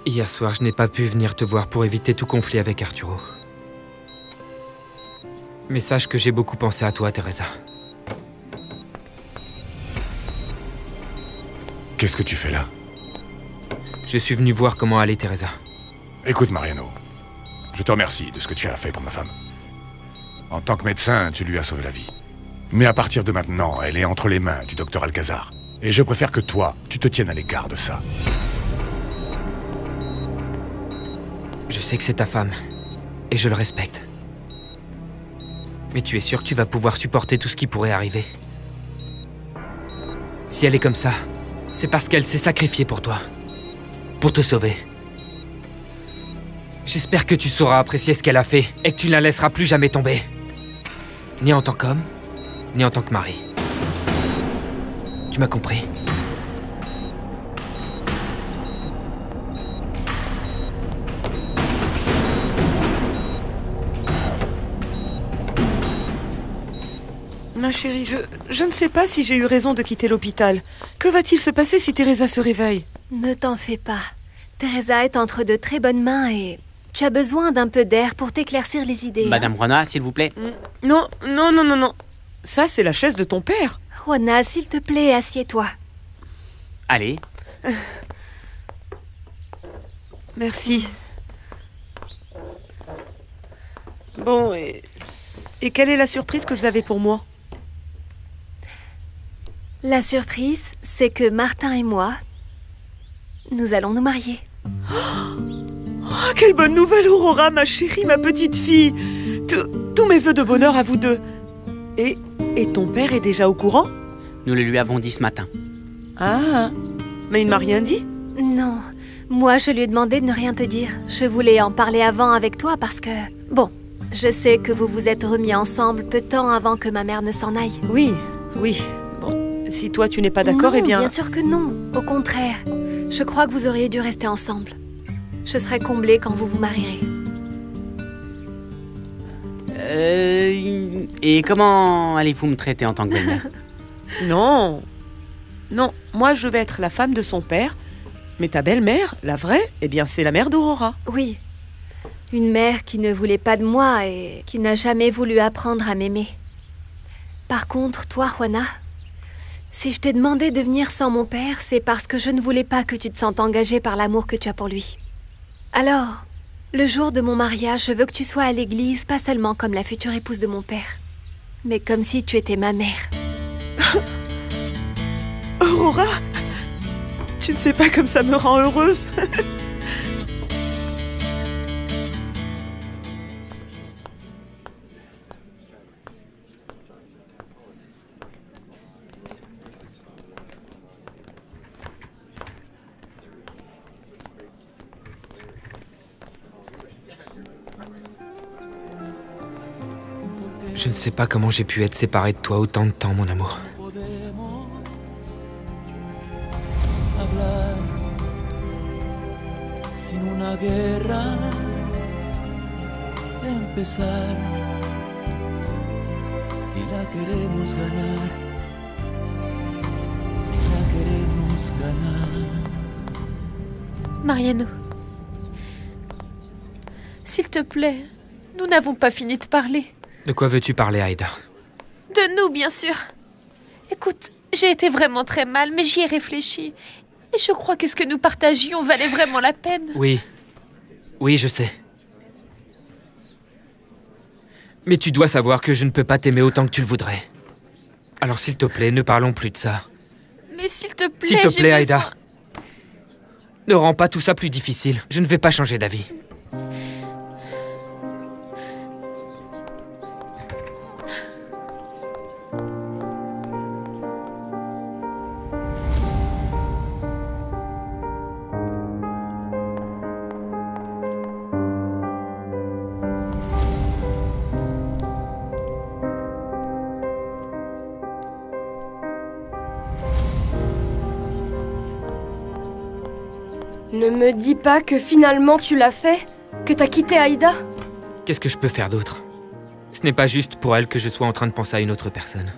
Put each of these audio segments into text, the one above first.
Hier soir, je n'ai pas pu venir te voir pour éviter tout conflit avec Arturo. Mais sache que j'ai beaucoup pensé à toi, Teresa. Qu'est-ce que tu fais là? Je suis venu voir comment allait Teresa. Écoute, Mariano, je te remercie de ce que tu as fait pour ma femme. En tant que médecin, tu lui as sauvé la vie. Mais à partir de maintenant, elle est entre les mains du docteur Alcazar. Et je préfère que toi, tu te tiennes à l'écart de ça. Je sais que c'est ta femme, et je le respecte. Mais tu es sûr que tu vas pouvoir supporter tout ce qui pourrait arriver? Si elle est comme ça, c'est parce qu'elle s'est sacrifiée pour toi. Pour te sauver. J'espère que tu sauras apprécier ce qu'elle a fait, et que tu ne la laisseras plus jamais tomber. Ni en tant qu'homme, ni en tant que mari. Tu m'as compris? Ma chérie, je ne sais pas si j'ai eu raison de quitter l'hôpital. Que va-t-il se passer si Teresa se réveille? Ne t'en fais pas. Teresa est entre de très bonnes mains et tu as besoin d'un peu d'air pour t'éclaircir les idées. Madame Juana, s'il vous plaît. Non, non, non, non, non. Ça, c'est la chaise de ton père. Juana, s'il te plaît, assieds-toi. Allez. Merci. Bon, et quelle est la surprise que vous avez pour moi? La surprise, c'est que Martin et moi, nous allons nous marier. Oh, quelle bonne nouvelle, Aurora, ma chérie, ma petite fille. Tous mes vœux de bonheur à vous deux. Et ton père est déjà au courant? Nous le lui avons dit ce matin. Ah, mais il ne m'a rien dit? Non, moi je lui ai demandé de ne rien te dire. Je voulais en parler avant avec toi parce que... Bon, je sais que vous vous êtes remis ensemble peu de temps avant que ma mère ne s'en aille. Oui, oui. Bon, si toi tu n'es pas d'accord, Non, eh bien... bien sûr que non. Au contraire, je crois que vous auriez dû rester ensemble. Je serai comblée quand vous vous marierez. Et comment allez-vous me traiter en tant que belle-mère? Non. Non, moi je vais être la femme de son père. Mais ta belle-mère, la vraie, eh bien c'est la mère d'Aurora. Oui. Une mère qui ne voulait pas de moi et qui n'a jamais voulu apprendre à m'aimer. Par contre, toi, Juana, si je t'ai demandé de venir sans mon père, c'est parce que je ne voulais pas que tu te sentes engagée par l'amour que tu as pour lui. Alors, le jour de mon mariage, je veux que tu sois à l'église, pas seulement comme la future épouse de mon père, mais comme si tu étais ma mère. Aurora, tu ne sais pas comme ça me rend heureuse. Je ne sais pas comment j'ai pu être séparé de toi autant de temps, mon amour. Mariano, s'il te plaît, nous n'avons pas fini de parler. De quoi veux-tu parler, Aïda? De nous, bien sûr. Écoute, j'ai été vraiment très mal, mais j'y ai réfléchi. Et je crois que ce que nous partagions valait vraiment la peine. Oui. Oui, je sais. Mais tu dois savoir que je ne peux pas t'aimer autant que tu le voudrais. Alors s'il te plaît, ne parlons plus de ça. Mais s'il te plaît, s'il te plaît, besoin... Aïda. Ne rends pas tout ça plus difficile. Je ne vais pas changer d'avis. Ne me dis pas que finalement tu l'as fait. Que t'as quitté Aïda? Qu'est-ce que je peux faire d'autre? Ce n'est pas juste pour elle que je sois en train de penser à une autre personne.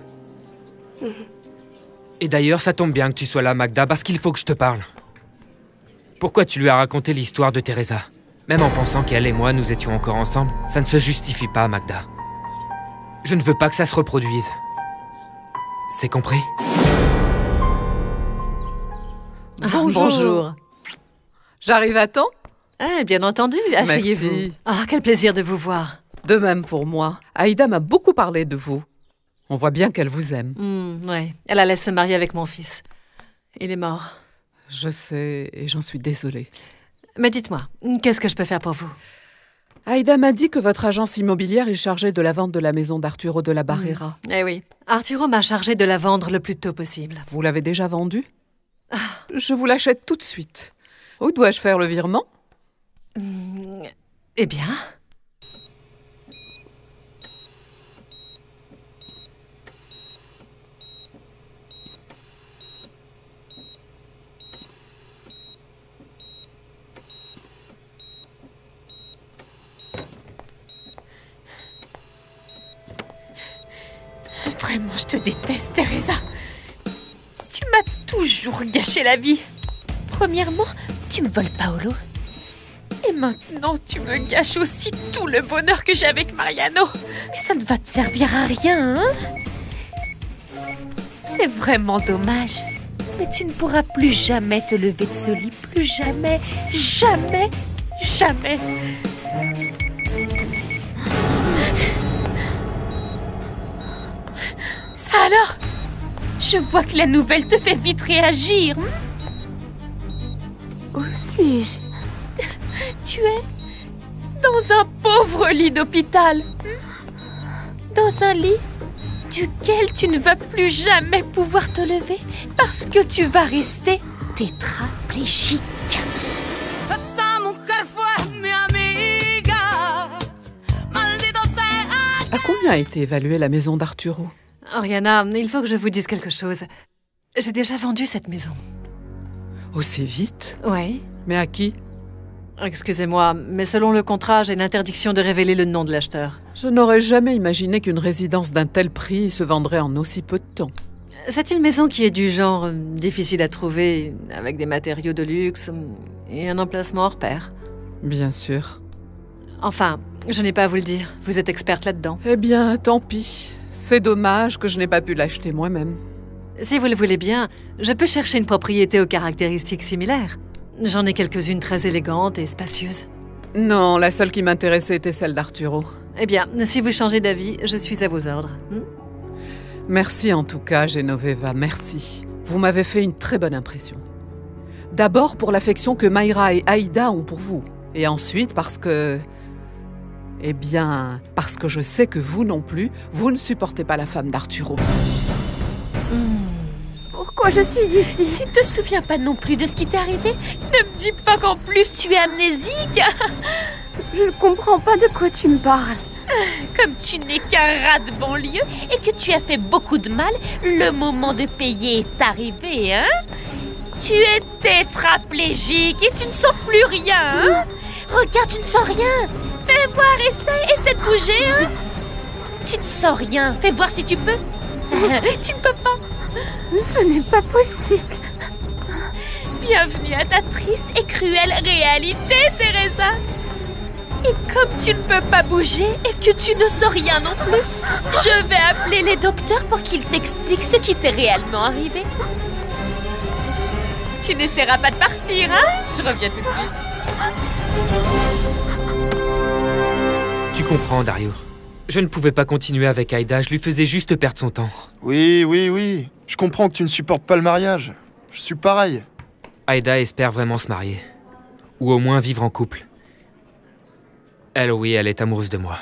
Et d'ailleurs, ça tombe bien que tu sois là, Magda, parce qu'il faut que je te parle. Pourquoi tu lui as raconté l'histoire de Teresa? Même en pensant qu'elle et moi, nous étions encore ensemble, ça ne se justifie pas, Magda. Je ne veux pas que ça se reproduise. C'est compris? Bonjour. J'arrive à temps? Ah, bien entendu, asseyez-vous. Merci. Ah, quel plaisir de vous voir. De même pour moi. Aïda m'a beaucoup parlé de vous. On voit bien qu'elle vous aime. Ouais, elle allait se marier avec mon fils. Il est mort. Je sais, et j'en suis désolée. Mais dites-moi, qu'est-ce que je peux faire pour vous? Aïda m'a dit que votre agence immobilière est chargée de la vente de la maison d'Arturo de la Barrera. Eh oui, Arturo m'a chargé de la vendre le plus tôt possible. Vous l'avez déjà vendue? Je vous l'achète tout de suite. Où dois-je faire le virement? Eh bien... Vraiment, je te déteste, Teresa. Tu m'as toujours gâché la vie. Premièrement, tu me voles Paolo. Et maintenant, tu me gâches aussi tout le bonheur que j'ai avec Mariano. Mais ça ne va te servir à rien, hein? C'est vraiment dommage. Mais tu ne pourras plus jamais te lever de ce lit. Plus jamais, jamais, jamais. Ça alors? Je vois que la nouvelle te fait vite réagir. Où suis-je? Tu es dans un pauvre lit d'hôpital. Dans un lit duquel tu ne vas plus jamais pouvoir te lever parce que tu vas rester tétraplégique. À combien a été évaluée la maison d'Arturo? Oriana, il faut que je vous dise quelque chose. J'ai déjà vendu cette maison. Aussi vite? Oui. Mais à qui? Excusez-moi, mais selon le contrat, j'ai l'interdiction de révéler le nom de l'acheteur. Je n'aurais jamais imaginé qu'une résidence d'un tel prix se vendrait en aussi peu de temps. C'est une maison qui est du genre difficile à trouver, avec des matériaux de luxe et un emplacement hors pair. Bien sûr. Enfin, je n'ai pas à vous le dire. Vous êtes experte là-dedans. Eh bien, tant pis. C'est dommage que je n'ai pas pu l'acheter moi-même. Si vous le voulez bien, je peux chercher une propriété aux caractéristiques similaires. J'en ai quelques-unes très élégantes et spacieuses. Non, la seule qui m'intéressait était celle d'Arturo. Eh bien, si vous changez d'avis, je suis à vos ordres. Merci en tout cas, Genoveva, merci. Vous m'avez fait une très bonne impression. D'abord pour l'affection que Mayra et Aïda ont pour vous. Et ensuite parce que... Eh bien, parce que je sais que vous non plus, vous ne supportez pas la femme d'Arturo. Pourquoi je suis ici? Tu te souviens pas non plus de ce qui t'est arrivé? Ne me dis pas qu'en plus tu es amnésique. Je ne comprends pas de quoi tu me parles. Comme tu n'es qu'un rat de banlieue et que tu as fait beaucoup de mal, le moment de payer est arrivé, hein? Tu es tétraplégique et tu ne sens plus rien, hein? Regarde, tu ne sens rien. Fais voir, essaie de bouger, hein? Tu ne sens rien, fais voir si tu peux. Tu ne peux pas. Ce n'est pas possible. Bienvenue à ta triste et cruelle réalité, Teresa. Et comme tu ne peux pas bouger et que tu ne sens rien non plus, je vais appeler les docteurs pour qu'ils t'expliquent ce qui t'est réellement arrivé. Tu n'essaieras pas de partir, hein? Je reviens tout de suite. Tu comprends, Dario. Je ne pouvais pas continuer avec Aïda, je lui faisais juste perdre son temps. Oui. Je comprends que tu ne supportes pas le mariage. Je suis pareil. Aïda espère vraiment se marier. Ou au moins vivre en couple. Elle, oui, elle est amoureuse de moi.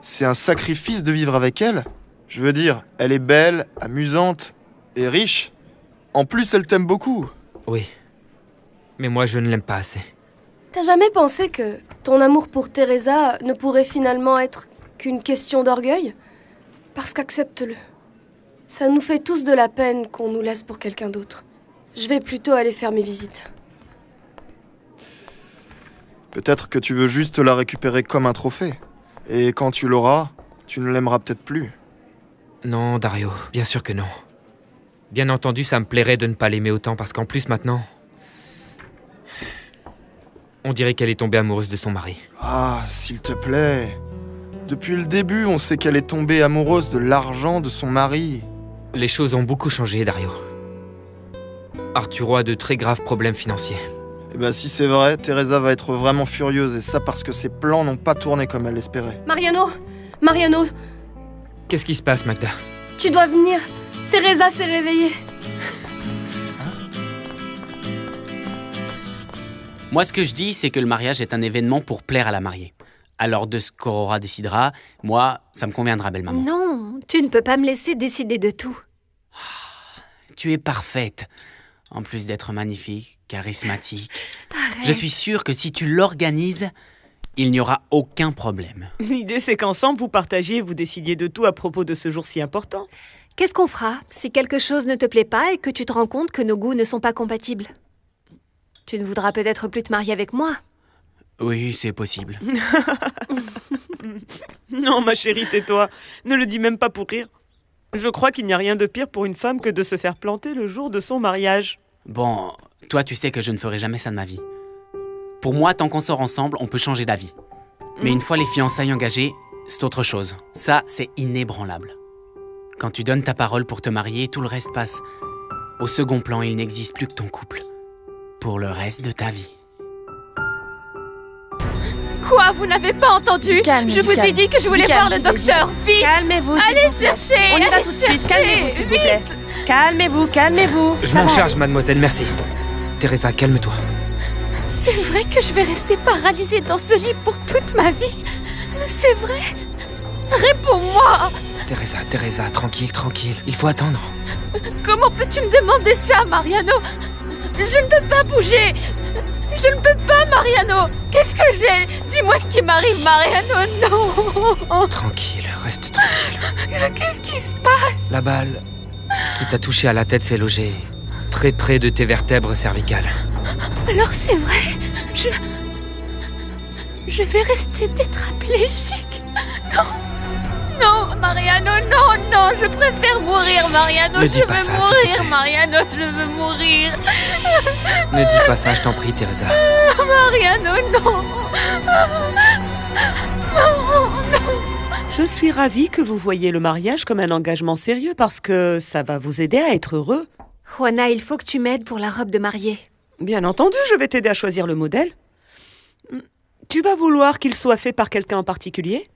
C'est un sacrifice de vivre avec elle. Je veux dire, elle est belle, amusante et riche. En plus, elle t'aime beaucoup. Oui. Mais moi, je ne l'aime pas assez. T'as jamais pensé que ton amour pour Teresa ne pourrait finalement être qu'une question d'orgueil? Parce qu'accepte-le. Ça nous fait tous de la peine qu'on nous laisse pour quelqu'un d'autre. Je vais plutôt aller faire mes visites. Peut-être que tu veux juste la récupérer comme un trophée. Et quand tu l'auras, tu ne l'aimeras peut-être plus. Non, Dario, bien sûr que non. Bien entendu, ça me plairait de ne pas l'aimer autant, parce qu'en plus, maintenant... On dirait qu'elle est tombée amoureuse de son mari. Ah, s'il te plaît. Depuis le début, on sait qu'elle est tombée amoureuse de l'argent de son mari. Les choses ont beaucoup changé, Dario. Arturo a de très graves problèmes financiers. Eh ben si c'est vrai, Teresa va être vraiment furieuse, et ça parce que ses plans n'ont pas tourné comme elle l'espérait. Mariano! Mariano! Qu'est-ce qui se passe, Magda? Tu dois venir! Teresa s'est réveillée! Moi, ce que je dis, c'est que le mariage est un événement pour plaire à la mariée. Alors, de ce qu'Aurora décidera, moi, ça me conviendra, belle maman. Non, tu ne peux pas me laisser décider de tout. Tu es parfaite. En plus d'être magnifique, charismatique. Arrête. Je suis sûre que si tu l'organises, il n'y aura aucun problème. L'idée, c'est qu'ensemble, vous partagiez et vous décidiez de tout à propos de ce jour si important. Qu'est-ce qu'on fera si quelque chose ne te plaît pas et que tu te rends compte que nos goûts ne sont pas compatibles? Tu ne voudras peut-être plus te marier avec moi? Oui, c'est possible. Non, ma chérie, tais-toi. Ne le dis même pas pour rire. Je crois qu'il n'y a rien de pire pour une femme que de se faire planter le jour de son mariage. Bon, toi, tu sais que je ne ferai jamais ça de ma vie. Pour moi, tant qu'on sort ensemble, on peut changer d'avis. Mais une fois les fiançailles engagées, c'est autre chose. Ça, c'est inébranlable. Quand tu donnes ta parole pour te marier, tout le reste passe. Au second plan, il n'existe plus que ton couple. Pour le reste de ta vie. Quoi, vous n'avez pas entendu? Je vous ai dit que je voulais voir le docteur, vite! Calmez-vous. Allez chercher! On y va allez tout de suite. chercher, Calmez-vous, s'il vous plaît. vite. Calmez-vous, calmez-vous. Je Ça m'en va charge, aller. mademoiselle, merci. Teresa, calme-toi. C'est vrai que je vais rester paralysée dans ce lit pour toute ma vie? C'est vrai? Réponds-moi! Teresa, tranquille, il faut attendre. Comment peux-tu me demander ça, Mariano? Je ne peux pas bouger! Je ne peux pas, Mariano! Qu'est-ce que j'ai? Dis-moi ce qui m'arrive, Mariano! Non! Tranquille, reste tranquille. Qu'est-ce qui se passe? La balle qui t'a touché à la tête s'est logée très près de tes vertèbres cervicales. Alors c'est vrai, je vais rester tétraplégique. Non, Mariano, non, je préfère mourir, Mariano, Ne je dis pas veux ça, s'il te mourir, plaît. Mariano, je veux mourir. Ne dis pas ça, je t'en prie, Teresa. Mariano, non. Non. Je suis ravie que vous voyiez le mariage comme un engagement sérieux parce que ça va vous aider à être heureux. Juana, il faut que tu m'aides pour la robe de mariée. Bien entendu, je vais t'aider à choisir le modèle. Tu vas vouloir qu'il soit fait par quelqu'un en particulier?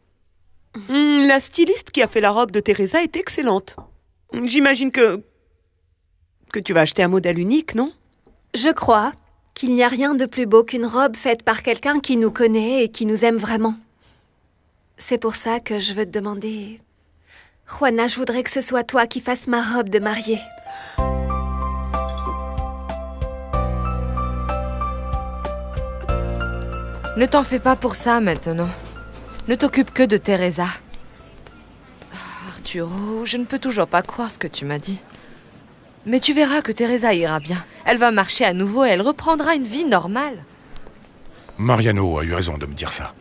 La styliste qui a fait la robe de Teresa est excellente. J'imagine que tu vas acheter un modèle unique, non? Je crois qu'il n'y a rien de plus beau qu'une robe faite par quelqu'un qui nous connaît et qui nous aime vraiment. C'est pour ça que je veux te demander... Juana, je voudrais que ce soit toi qui fasses ma robe de mariée. Ne t'en fais pas pour ça maintenant. Ne t'occupe que de Teresa. Arturo, je ne peux toujours pas croire ce que tu m'as dit. Mais tu verras que Teresa ira bien. Elle va marcher à nouveau et elle reprendra une vie normale. Mariano a eu raison de me dire ça.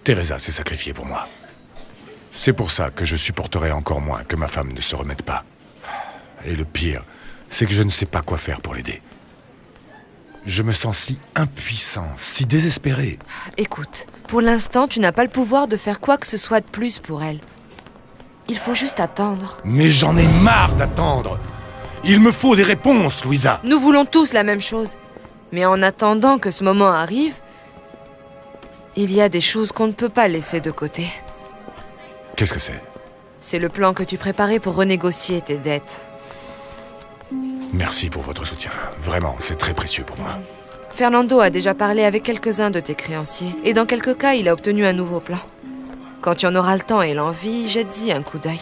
Teresa s'est sacrifiée pour moi. C'est pour ça que je supporterai encore moins que ma femme ne se remette pas. Et le pire, c'est que je ne sais pas quoi faire pour l'aider. Je me sens si impuissant, si désespéré. Écoute, pour l'instant, tu n'as pas le pouvoir de faire quoi que ce soit de plus pour elle. Il faut juste attendre. Mais j'en ai marre d'attendre. Il me faut des réponses, Louisa. Nous voulons tous la même chose. Mais en attendant que ce moment arrive, il y a des choses qu'on ne peut pas laisser de côté. Qu'est-ce que c'est? C'est le plan que tu préparais pour renégocier tes dettes. Merci pour votre soutien. Vraiment, c'est très précieux pour moi. Fernando a déjà parlé avec quelques-uns de tes créanciers. Et dans quelques cas, il a obtenu un nouveau plan. Quand tu en auras le temps et l'envie, jette-y un coup d'œil.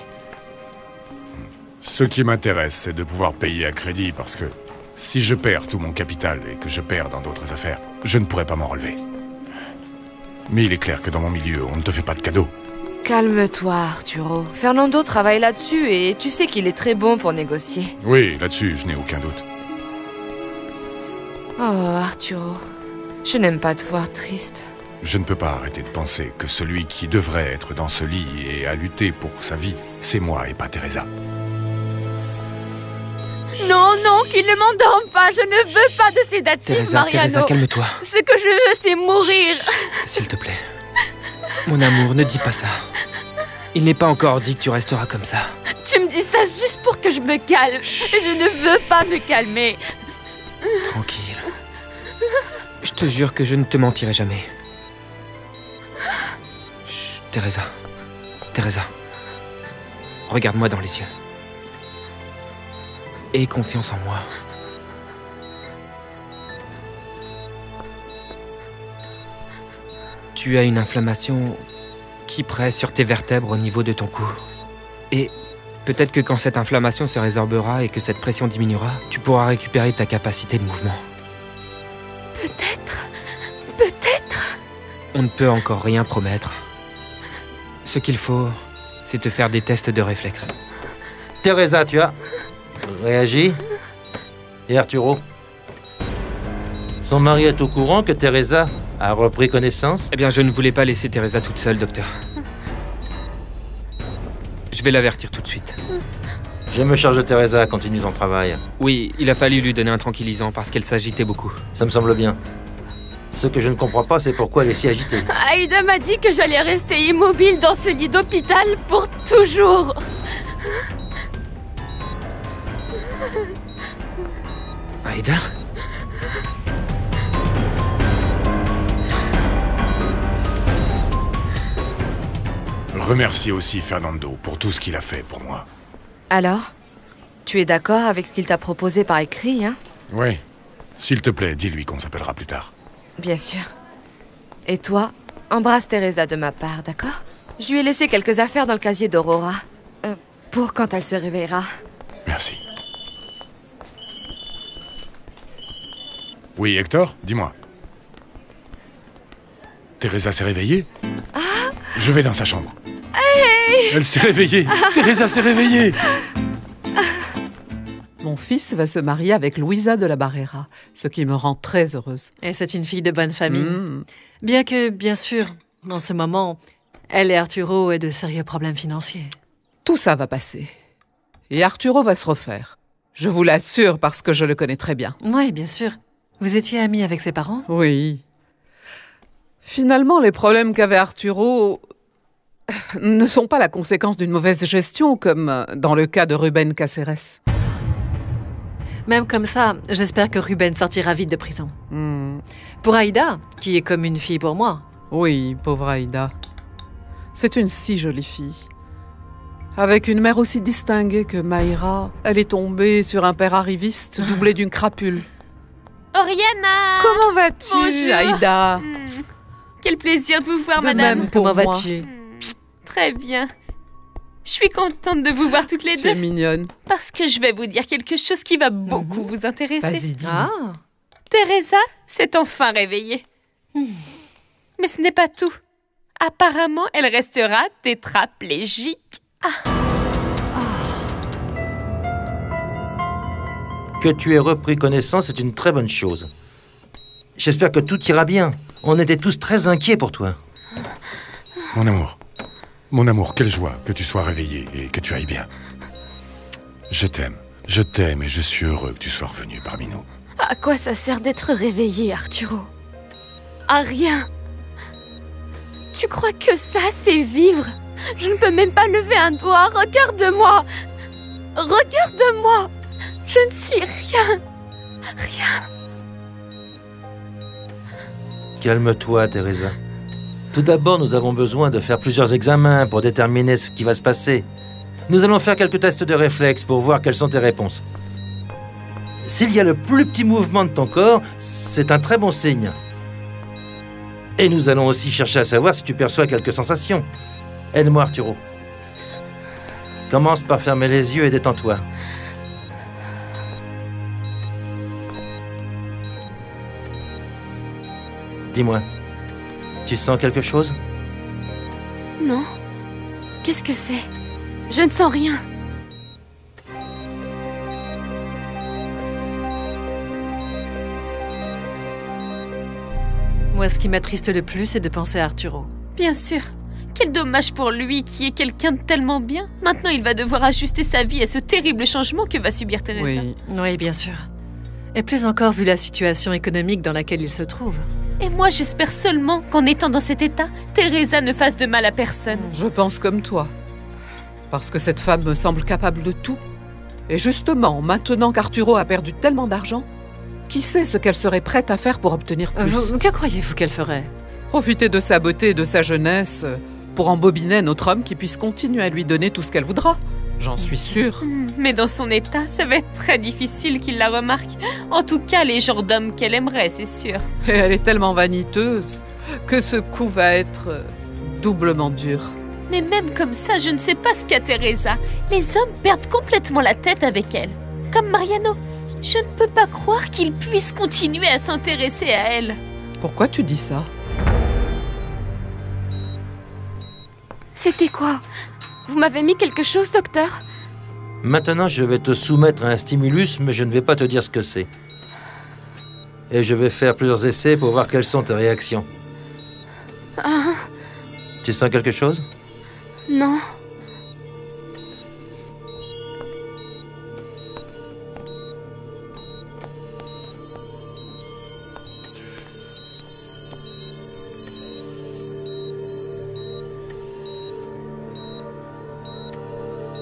Ce qui m'intéresse, c'est de pouvoir payer à crédit parce que si je perds tout mon capital et que je perds dans d'autres affaires, je ne pourrai pas m'en relever. Mais il est clair que dans mon milieu, on ne te fait pas de cadeaux. Calme-toi, Arturo. Fernando travaille là-dessus et tu sais qu'il est très bon pour négocier. Oui, là-dessus, je n'ai aucun doute. Oh, Arturo. Je n'aime pas te voir triste. Je ne peux pas arrêter de penser que celui qui devrait être dans ce lit et à lutter pour sa vie, c'est moi et pas Teresa. Non, non, qu'il ne m'endorme pas. Je ne veux pas de sédatif, Teresa, Mariano. Teresa, calme-toi. Ce que je veux, c'est mourir. S'il te plaît. Mon amour, ne dis pas ça. Il n'est pas encore dit que tu resteras comme ça. Tu me dis ça juste pour que je me calme. Je ne veux pas me calmer. Tranquille. Je te jure que je ne te mentirai jamais. Chut, Teresa. Teresa. Regarde-moi dans les yeux. Aie confiance en moi. Tu as une inflammation qui presse sur tes vertèbres au niveau de ton cou. Et peut-être que quand cette inflammation se résorbera et que cette pression diminuera, tu pourras récupérer ta capacité de mouvement. Peut-être. Peut-être. On ne peut encore rien promettre. Ce qu'il faut, c'est te faire des tests de réflexe. Teresa, tu as réagi? Et Arturo? Son mari est au courant que Teresa a repris connaissance? Eh bien, je ne voulais pas laisser Teresa toute seule, docteur. Je vais l'avertir tout de suite. Je me charge de Teresa, continue ton travail. Oui, il a fallu lui donner un tranquillisant parce qu'elle s'agitait beaucoup. Ça me semble bien. Ce que je ne comprends pas, c'est pourquoi elle est si agitée. Aïda m'a dit que j'allais rester immobile dans ce lit d'hôpital pour toujours. Aïda? Remercie aussi Fernando pour tout ce qu'il a fait pour moi. Alors? Tu es d'accord avec ce qu'il t'a proposé par écrit, hein? Oui. S'il te plaît, dis-lui qu'on s'appellera plus tard. Bien sûr. Et toi, embrasse Teresa de ma part, d'accord? Je lui ai laissé quelques affaires dans le casier d'Aurora. Pour quand elle se réveillera. Merci. Oui, Hector, dis-moi. Teresa s'est réveillée? Ah! Je vais dans sa chambre. Hey! Elle s'est réveillée! Teresa s'est réveillée! Mon fils va se marier avec Luisa de la Barrera, ce qui me rend très heureuse. Et c'est une fille de bonne famille. Bien que, bien sûr, en ce moment, elle et Arturo aient de sérieux problèmes financiers. Tout ça va passer. Et Arturo va se refaire. Je vous l'assure parce que je le connais très bien. Oui, bien sûr. Vous étiez amis avec ses parents? Oui. Finalement, les problèmes qu'avait Arturo ne sont pas la conséquence d'une mauvaise gestion, comme dans le cas de Ruben Caceres. Même comme ça, j'espère que Ruben sortira vite de prison. Pour Aïda, qui est comme une fille pour moi. Oui, pauvre Aïda. C'est une si jolie fille. Avec une mère aussi distinguée que Mayra, elle est tombée sur un père arriviste doublé d'une crapule. Oriana! Comment vas-tu, Bonjour. Aïda? Quel plaisir de vous voir, De madame. même pour Comment moi. vas-tu? Très bien. Je suis contente de vous voir toutes les Tu deux. es mignonne. Parce que je vais vous dire quelque chose qui va beaucoup vous intéresser. Vas-y, dis-moi. Ah, Teresa s'est enfin réveillée. Mais ce n'est pas tout. Apparemment, elle restera tétraplégique. Que tu aies repris connaissance est une très bonne chose. J'espère que tout ira bien. On était tous très inquiets pour toi. Mon amour, quelle joie que tu sois réveillé et que tu ailles bien. Je t'aime et je suis heureux que tu sois revenu parmi nous. À quoi ça sert d'être réveillé, Arturo? À rien. Tu crois que ça, c'est vivre? Je ne peux même pas lever un doigt. Regarde-moi. Regarde-moi. Je ne suis rien. Rien. Calme-toi, Teresa. Tout d'abord, nous avons besoin de faire plusieurs examens pour déterminer ce qui va se passer. Nous allons faire quelques tests de réflexe pour voir quelles sont tes réponses. S'il y a le plus petit mouvement de ton corps, c'est un très bon signe. Et nous allons aussi chercher à savoir si tu perçois quelques sensations. Aide-moi, Arturo. Commence par fermer les yeux et détends-toi. Dis-moi, tu sens quelque chose? Non. Qu'est-ce que c'est? Je ne sens rien. Moi, ce qui m'attriste le plus, c'est de penser à Arturo. Bien sûr. Quel dommage pour lui, qui est quelqu'un de tellement bien. Maintenant, il va devoir ajuster sa vie à ce terrible changement que va subir Teresa. Oui, bien sûr. Et plus encore vu la situation économique dans laquelle il se trouve. Et moi, j'espère seulement qu'en étant dans cet état, Teresa ne fasse de mal à personne. Je pense comme toi. Parce que cette femme me semble capable de tout. Et justement, maintenant qu'Arturo a perdu tellement d'argent, qui sait ce qu'elle serait prête à faire pour obtenir plus? Que croyez-vous qu'elle ferait? Profiter de sa beauté et de sa jeunesse pour embobiner notre homme qui puisse continuer à lui donner tout ce qu'elle voudra. J'en suis sûre. Mais dans son état, ça va être très difficile qu'il la remarque. En tout cas, les genres d'hommes qu'elle aimerait, c'est sûr. Et elle est tellement vaniteuse que ce coup va être doublement dur. Mais même comme ça, je ne sais pas ce qu'a Teresa. Les hommes perdent complètement la tête avec elle. Comme Mariano. Je ne peux pas croire qu'il puisse continuer à s'intéresser à elle. Pourquoi tu dis ça? C'était quoi? Vous m'avez mis quelque chose, docteur? Maintenant, je vais te soumettre à un stimulus, mais je ne vais pas te dire ce que c'est. Et je vais faire plusieurs essais pour voir quelles sont tes réactions. Ah. Tu sens quelque chose? Non.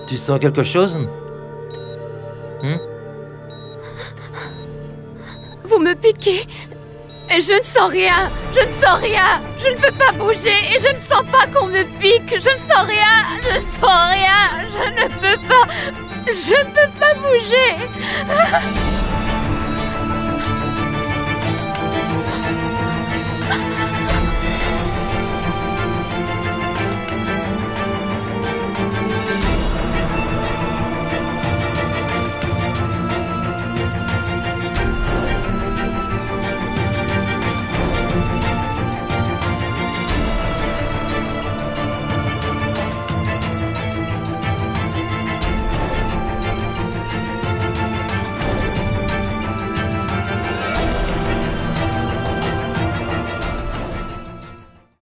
Tu sens quelque chose? Vous me piquez. Et je ne sens rien. Je ne sens rien. Je ne peux pas bouger. Et je ne sens pas qu'on me pique. Je ne sens rien. Je ne sens rien. Je ne peux pas. Je ne peux pas bouger.